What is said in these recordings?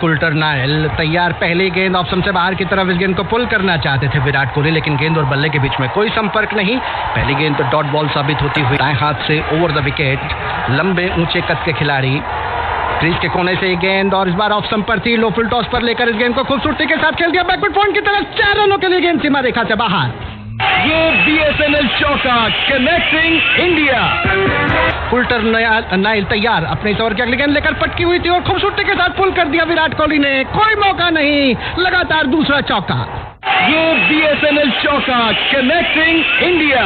Coulter Nile तैयार। पहली गेंद ऑफ स्टंप से बाहर की तरफ इस गेंद को पुल करना चाहते थे विराट कोहली, लेकिन गेंद और बल्ले के बीच में कोई संपर्क नहीं। पहली गेंद तो डॉट बॉल साबित होती हुई दाएं हाथ से ओवर द विकेट। लंबे ऊंचे कद के खिलाड़ी, क्रीज के कोने से गेंद और इस बार ऑफ स्टंप पर थी। लो फुल टॉस पर लेकर इस गेंद को खूबसूरती के साथ खेल दिया बैकवर्ड पॉइंट की तरफ। 4 रनों के लिए गेंद सीमा रेखा से बाहर। ये बीएसएनएल चौका कनेक्टिंग इंडिया। कुल्टर नायल तैयार। अपने इस ओवर की अगली गेंद लेकर पटकी हुई थी और खूबसूरती के साथ पुल कर दिया विराट कोहली ने। कोई मौका नहीं, लगातार दूसरा चौका। ये बीएसएनएल चौका कनेक्टिंग इंडिया।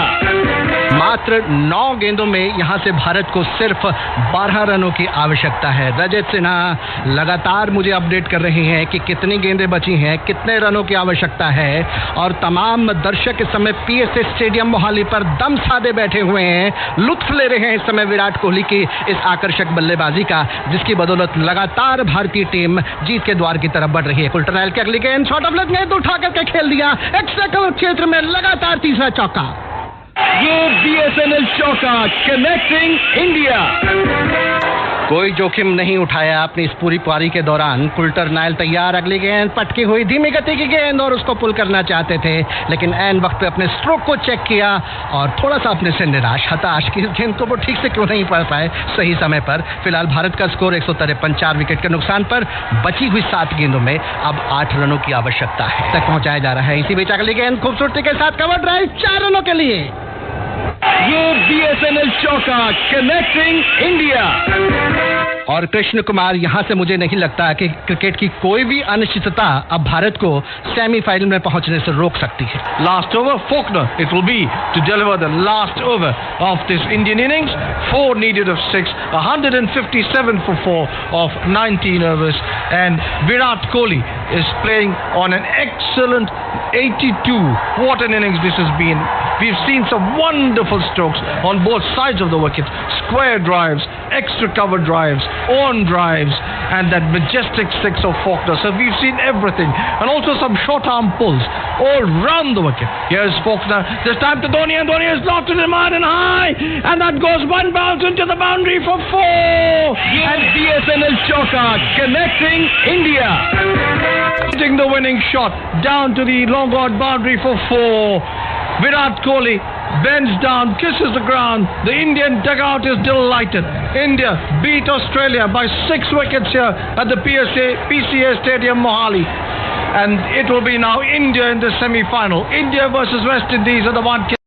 मात्र 9 गेंदों में यहां से भारत को सिर्फ 12 रनों की आवश्यकता है। रजत सिन्हा लगातार मुझे अपडेट कर रहे हैं कि कितनी गेंदें बची हैं, कितने रनों की आवश्यकता है, और तमाम दर्शक इस समय पीएसए स्टेडियम मोहाली पर दम साधे बैठे हुए हैं, लुत्फ ले रहे हैं इस समय विराट कोहली की इस आकर्षक बल्लेबाजी का, जिसकी बदौलत लगातार भारतीय टीम जीत के द्वार की तरफ बढ़ रही है। कुल्टर नायल की अगली गेंद शॉर्ट ऑफ लेग गेंद उठा करके खेल दिया। एक्स्ट्रा कवर क्षेत्र में लगातार तीसरा चौका। ये बीएसएनएल चौका कनेक्टिंग इंडिया। कोई जोखिम नहीं उठाया अपनी इस पूरी पारी के दौरान। कुल्टर नायल तैयार। अगली गेंद पटकी हुई, धीमी गति की गेंद और उसको पुल करना चाहते थे, लेकिन ऐन वक्त पे अपने स्ट्रोक को चेक किया और थोड़ा सा अपने से निराश, हताश कि इस गेंद को वो ठीक से क्यों नहीं पढ़ पाए सही समय पर। फिलहाल भारत का स्कोर 153, 4 विकेट के नुकसान पर। बची हुई 7 गेंदों में अब 8 रनों की आवश्यकता है तक पहुंचाया जा रहा है। इसी बीच अगली गेंद खूबसूरती के साथ कवर ड्राइव, 4 रनों के लिए। ये बीएसएनएल चौका कनेक्टिंग इंडिया। और कृष्ण कुमार, यहां से मुझे नहीं लगता कि क्रिकेट की कोई भी अनिश्चितता अब भारत को सेमीफाइनल में पहुंचने से रोक सकती है। Last over, Faulkner. It will be to deliver the last over of this Indian innings. 4 needed of 6, 157 for 4 of 19 overs, and Virat Kohli is playing on an excellent 82. What an innings this has been. We've seen some wonderful strokes on both sides of the wicket. Square drives, extra cover drives, on drives, and that majestic 6 of Faulkner. So we've seen everything, and also some short arm pulls all round the wicket. Here's Faulkner, this time to Dhoni, and Dhoni is locked in the mud and high, and that goes one bounce into the boundary for 4. And BSNL Chauka connecting India. Hitting the winning shot down to the long odd boundary for 4. Virat Kohli bends down, kisses the ground. The Indian dugout is delighted. India beat Australia by 6 wickets here at the PCA Stadium, Mohali. And it will be now India in the semi-final. India versus West Indies are the one.